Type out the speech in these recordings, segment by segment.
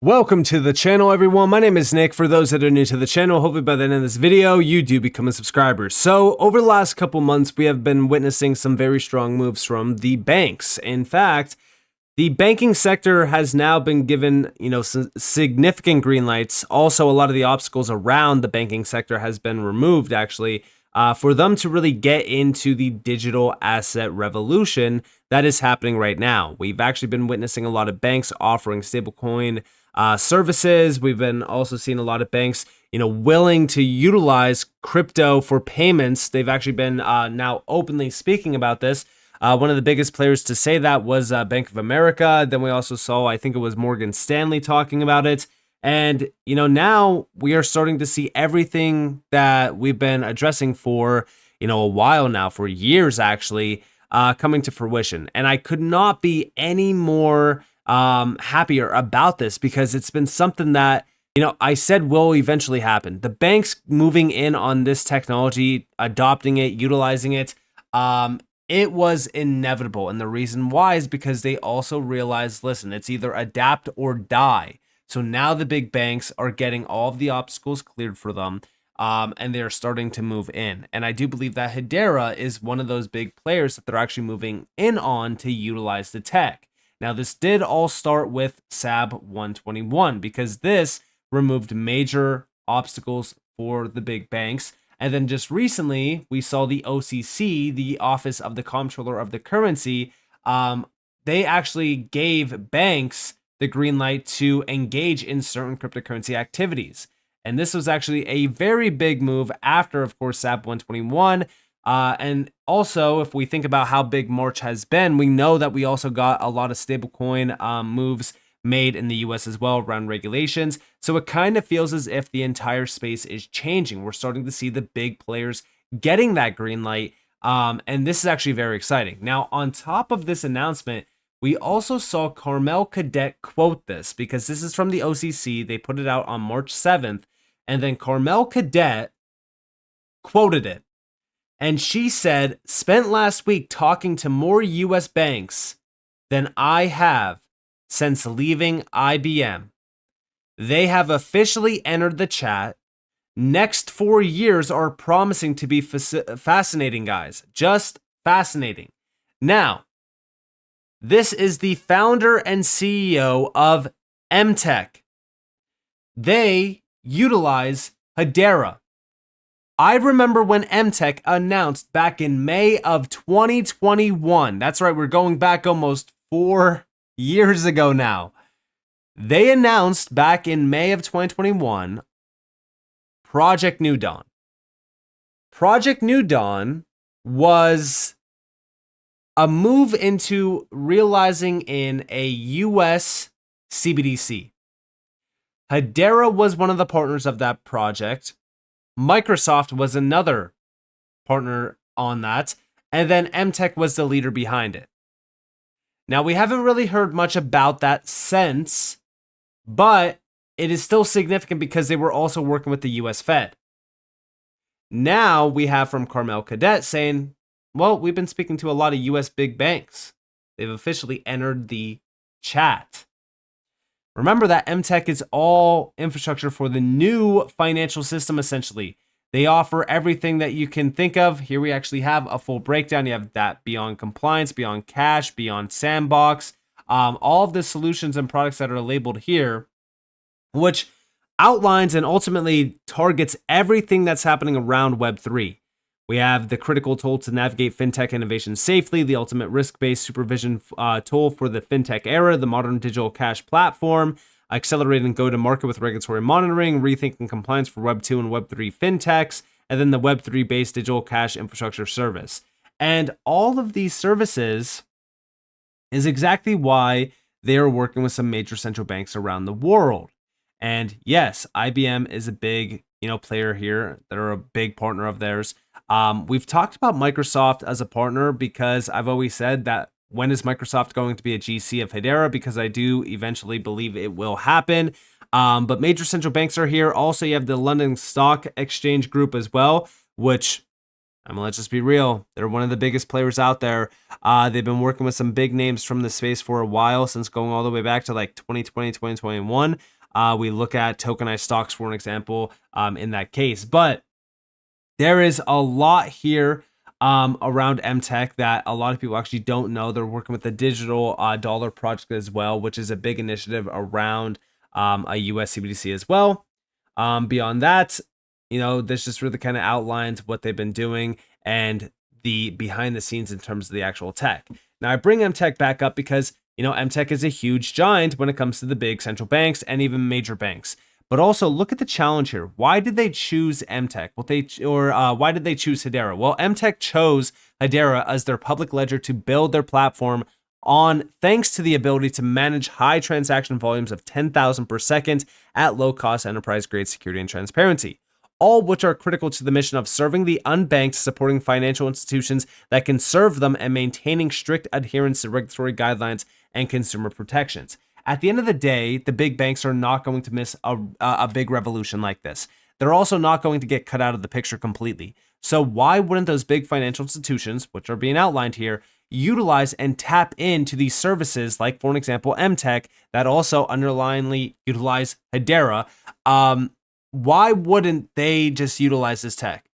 Welcome to the channel, everyone. My name is Nick. For those that are new to the channel, hopefully by the end of this video, you do become a subscriber. So over the last couple months, we have been witnessing some very strong moves from the banks. In fact, the banking sector has now been given, some significant green lights. Also, a lot of the obstacles around the banking sector has been removed, actually, for them to really get into the digital asset revolution that is happening right now. We've actually been witnessing a lot of banks offering stablecoin services. We've been also seeing a lot of banks, willing to utilize crypto for payments. They've actually been now openly speaking about this. One of the biggest players to say that was Bank of America. Then we also saw, I think it was Morgan Stanley talking about it. And, now we are starting to see everything that we've been addressing for, a while now, for years actually, coming to fruition. And I could not be any more happier about this, because it's been something that, I said will eventually happen. The banks moving in on this technology, adopting it, utilizing it, it was inevitable. And the reason why is because they also realized, listen, it's either adapt or die. So now the big banks are getting all of the obstacles cleared for them, and they're starting to move in. And I do believe that Hedera is one of those big players that they're actually moving in on to utilize the tech. Now, this did all start with SAB 121, because this removed major obstacles for the big banks. And then just recently, we saw the OCC, the Office of the Comptroller of the Currency, they actually gave banks the green light to engage in certain cryptocurrency activities. And this was actually a very big move after, of course, SAB 121. And also, if we think about how big March has been, we know that we also got a lot of stablecoin moves made in the US as well around regulations. So it kind of feels as if the entire space is changing. We're starting to see the big players getting that green light. And this is actually very exciting. Now, on top of this announcement, we also saw Carmel Cadet quote this, because this is from the OCC. They put it out on March 7th. And then Carmel Cadet quoted it. And she said, "Spent last week talking to more US banks than I have since leaving IBM. They have officially entered the chat. Next 4 years are promising to be fascinating, guys. Just fascinating." Now, this is the founder and CEO of MTech. They utilize Hedera. I remember when MTech announced back in May of 2021. That's right, we're going back almost 4 years ago now. They announced back in May of 2021 Project New Dawn. Project New Dawn was a move into realizing in a US CBDC. Hedera was one of the partners of that project. Microsoft was another partner on that. And then MTech was the leader behind it. Now, we haven't really heard much about that since, but it is still significant because they were also working with the US Fed. Now we have from Carmel Cadet saying, well, we've been speaking to a lot of US big banks. They've officially entered the chat. Remember that MTech is all infrastructure for the new financial system, essentially. They offer everything that you can think of. Here we actually have a full breakdown. You have that beyond compliance, beyond cash, beyond sandbox, all of the solutions and products that are labeled here, which outlines and ultimately targets everything that's happening around Web3. We have the critical tool to navigate fintech innovation safely, the ultimate risk-based supervision tool for the fintech era, the modern digital cash platform, accelerating go-to-market with regulatory monitoring, rethinking compliance for Web 2 and Web 3 fintechs, and then the Web 3-based digital cash infrastructure service. And all of these services is exactly why they are working with some major central banks around the world. And yes, IBM is a big, player here. They're a big partner of theirs. We've talked about Microsoft as a partner because I've always said that when is Microsoft going to be a GC of Hedera? Because I do eventually believe it will happen. But major central banks are here. Also, you have the London Stock Exchange Group as well, which I mean, let's just be real. They're one of the biggest players out there. They've been working with some big names from the space for a while, since going all the way back to like 2020, 2021. We look at tokenized stocks for an example in that case. But there is a lot here around MTech that a lot of people actually don't know. They're working with the digital dollar project as well, which is a big initiative around a US CBDC as well. Beyond that, this just really kind of outlines what they've been doing and the behind the scenes in terms of the actual tech. Now, I bring MTech back up because, MTech is a huge giant when it comes to the big central banks and even major banks. But also look at the challenge here. Why did they choose MTech? Why did they choose Hedera? Well, MTech chose Hedera as their public ledger to build their platform on, thanks to the ability to manage high transaction volumes of 10,000 per second at low cost enterprise grade security and transparency, all which are critical to the mission of serving the unbanked, supporting financial institutions that can serve them, and maintaining strict adherence to regulatory guidelines and consumer protections. At the end of the day, the big banks are not going to miss a big revolution like this. They're also not going to get cut out of the picture completely. So why wouldn't those big financial institutions, which are being outlined here, utilize and tap into these services, like, for an example, MTech, that also underlyingly utilize Hedera? Why wouldn't they just utilize this tech?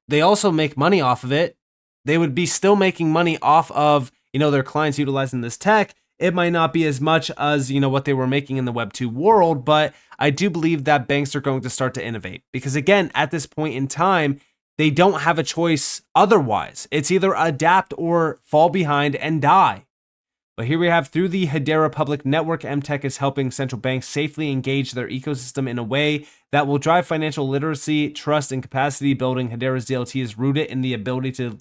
They also make money off of it. They would be still making money off of, their clients utilizing this tech. It might not be as much as, what they were making in the Web 2 world, but I do believe that banks are going to start to innovate, because again, at this point in time, they don't have a choice otherwise. It's either adapt or fall behind and die. But here we have, through the Hedera Public Network, MTech is helping central banks safely engage their ecosystem in a way that will drive financial literacy, trust, and capacity building. Hedera's DLT is rooted in the ability to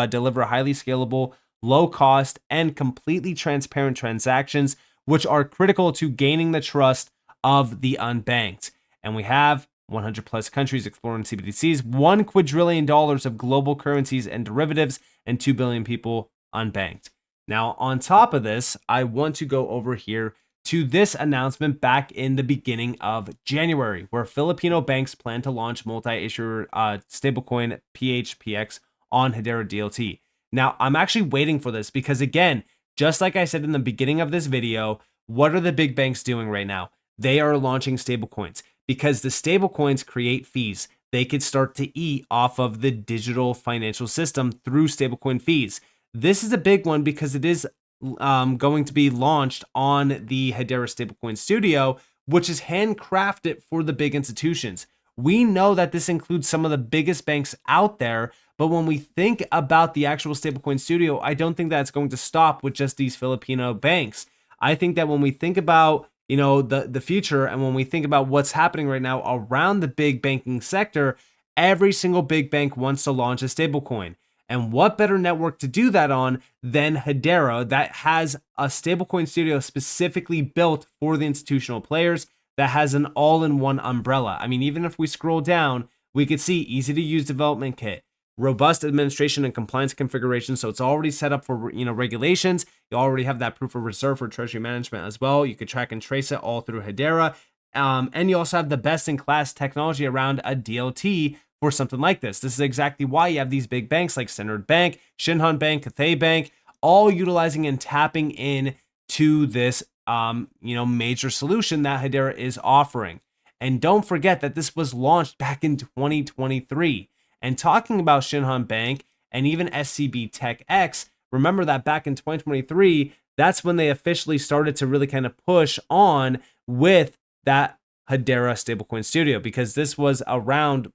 deliver highly scalable, low cost, and completely transparent transactions, which are critical to gaining the trust of the unbanked. And we have 100 plus countries exploring CBDCs, $1 quadrillion of global currencies and derivatives, and 2 billion people unbanked. Now, on top of this, I want to go over here to this announcement back in the beginning of January, where Filipino banks plan to launch multi-issuer stablecoin PHPX on Hedera DLT. Now, I'm actually waiting for this because, again, just like I said in the beginning of this video, what are the big banks doing right now? They are launching stablecoins, because the stablecoins create fees. They could start to eat off of the digital financial system through stablecoin fees. This is a big one because it is going to be launched on the Hedera Stablecoin Studio, which is handcrafted for the big institutions. We know that this includes some of the biggest banks out there, but when we think about the actual Stablecoin Studio, I don't think that's going to stop with just these Filipino banks. I think that when we think about the future, and when we think about what's happening right now around the big banking sector, every single big bank wants to launch a stablecoin. And what better network to do that on than Hedera, that has a stablecoin studio specifically built for the institutional players, that has an all-in-one umbrella. I mean, even if we scroll down, we could see easy to use development kit, robust administration and compliance configuration. So it's already set up for, regulations. You already have that proof of reserve for treasury management as well. You could track and trace it all through Hedera. And you also have the best-in-class technology around a DLT for something like this. This is exactly why you have these big banks like Standard Bank, Shinhan Bank, Cathay Bank, all utilizing and tapping in to this, major solution that Hedera is offering. And don't forget that this was launched back in 2023. And talking about Shinhan Bank and even SCB Tech X, remember that back in 2023, that's when they officially started to really kind of push on with that Hedera Stablecoin Studio, because this was around,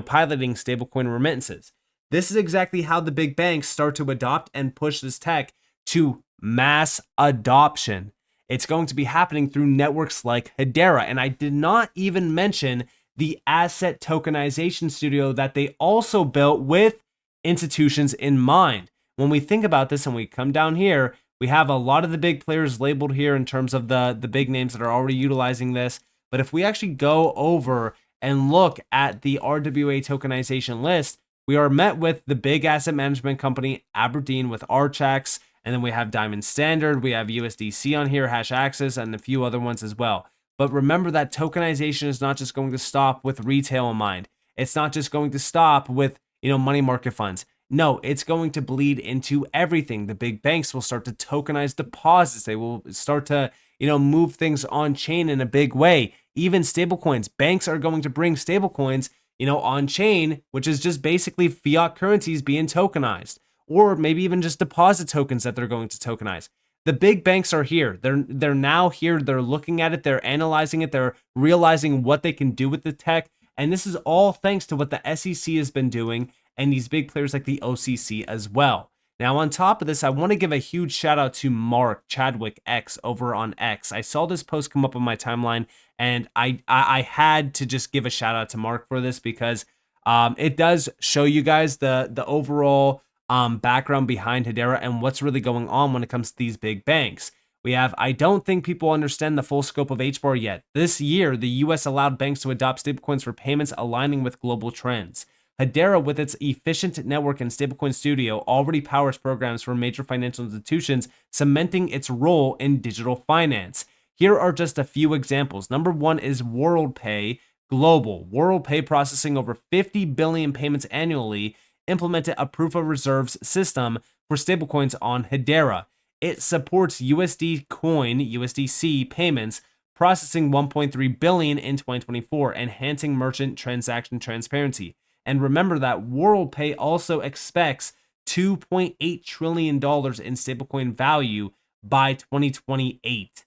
piloting stablecoin remittances. This is exactly how the big banks start to adopt and push this tech to mass adoption. It's going to be happening through networks like Hedera. And I did not even mention the asset tokenization studio that they also built with institutions in mind. When we think about this and we come down here, we have a lot of the big players labeled here in terms of the big names that are already utilizing this. But if we actually go over and look at the RWA tokenization list, we are met with the big asset management company Aberdeen with Archax, and then we have Diamond Standard, we have USDC on here, Hash Access, and a few other ones as well. But remember that tokenization is not just going to stop with retail in mind. It's not just going to stop with, money market funds. No, it's going to bleed into everything. The big banks will start to tokenize deposits. They will start to, move things on chain in a big way. Even stablecoins. Banks are going to bring stablecoins, on chain, which is just basically fiat currencies being tokenized, or maybe even just deposit tokens that they're going to tokenize. The big banks are here. They're now here. They're looking at it. They're analyzing it. They're realizing what they can do with the tech. And this is all thanks to what the SEC has been doing and these big players like the OCC as well. Now, on top of this, I want to give a huge shout out to Mark Chadwick X over on X. I saw this post come up on my timeline, and I had to just give a shout out to Mark for this because it does show you guys the overall background behind Hedera and what's really going on when it comes to these big banks. We have, I don't think people understand the full scope of HBAR yet. This year, the US allowed banks to adopt stablecoins for payments aligning with global trends. Hedera, with its efficient network and stablecoin studio, already powers programs for major financial institutions, cementing its role in digital finance. Here are just a few examples. Number one is WorldPay Global. WorldPay, processing over 50 billion payments annually, implemented a proof of reserves system for stablecoins on Hedera. It supports USD coin, USDC payments, processing 1.3 billion in 2024, enhancing merchant transaction transparency. And remember that WorldPay also expects $2.8 trillion in stablecoin value by 2028.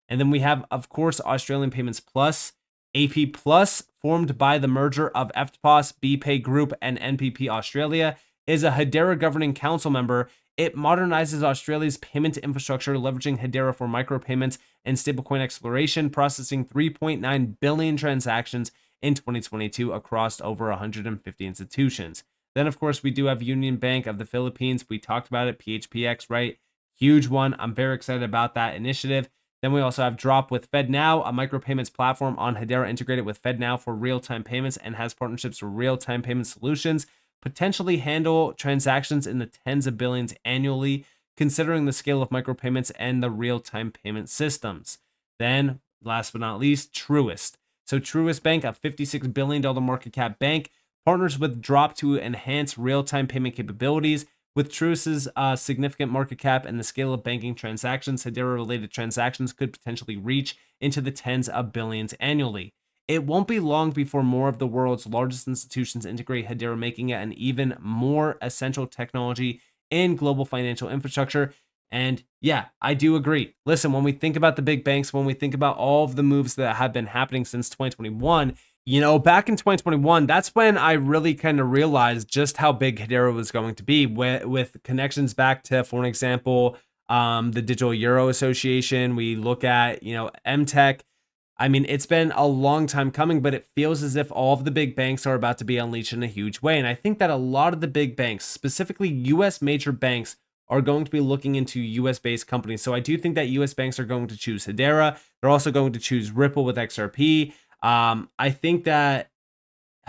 And then we have, of course, Australian Payments Plus, AP Plus, formed by the merger of EFTPOS, BPay Group, and NPP Australia, is a Hedera governing council member. It modernizes Australia's payment infrastructure, leveraging Hedera for micropayments and stablecoin exploration, processing 3.9 billion transactions in 2022 across over 150 institutions. Then, of course, we do have Union Bank of the Philippines. We talked about it, PHPX, right? Huge one. I'm very excited about that initiative. Then we also have Drop with FedNow, a micropayments platform on Hedera integrated with FedNow for real-time payments and has partnerships for real-time payment solutions, potentially handle transactions in the tens of billions annually, considering the scale of micropayments and the real-time payment systems. Then, last but not least, Truist. So Truist Bank, a $56 billion market cap bank, partners with Drop to enhance real-time payment capabilities. With Truist's significant market cap and the scale of banking transactions, Hedera-related transactions could potentially reach into the tens of billions annually. It won't be long before more of the world's largest institutions integrate Hedera, making it an even more essential technology in global financial infrastructure. And yeah, I do agree. Listen, when we think about the big banks, when we think about all of the moves that have been happening since 2021, back in 2021, that's when I really kind of realized just how big Hedera was going to be with connections back to, for an example, the Digital Euro Association. We look at, MTech. I mean, it's been a long time coming, but it feels as if all of the big banks are about to be unleashed in a huge way. And I think that a lot of the big banks, specifically US major banks, are going to be looking into US-based companies. So I do think that US banks are going to choose Hedera. They're also going to choose Ripple with XRP. I think that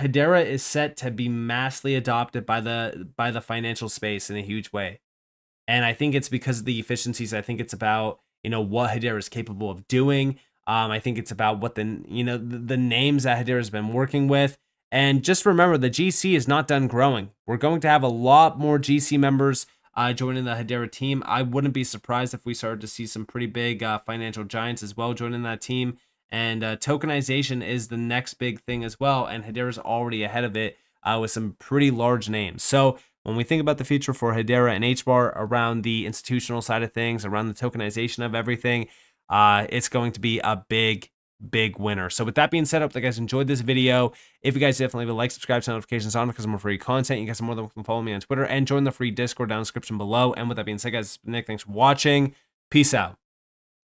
Hedera is set to be massively adopted by the financial space in a huge way. And I think it's because of the efficiencies. I think it's about, what Hedera is capable of doing. I think it's about what the names that Hedera has been working with. And just remember, the GC is not done growing. We're going to have a lot more GC members joining the Hedera team. I wouldn't be surprised if we started to see some pretty big financial giants as well joining that team. And tokenization is the next big thing as well. And Hedera's already ahead of it with some pretty large names. So when we think about the future for Hedera and HBAR around the institutional side of things, around the tokenization of everything, it's going to be a big winner. So with that being said, I hope you guys enjoyed this video. If you guys definitely leave a like, subscribe, turn notifications on because more free content. You guys are more than welcome to follow me on Twitter and join the free Discord down in the description below. And with that being said, guys, Nick, thanks for watching. Peace out.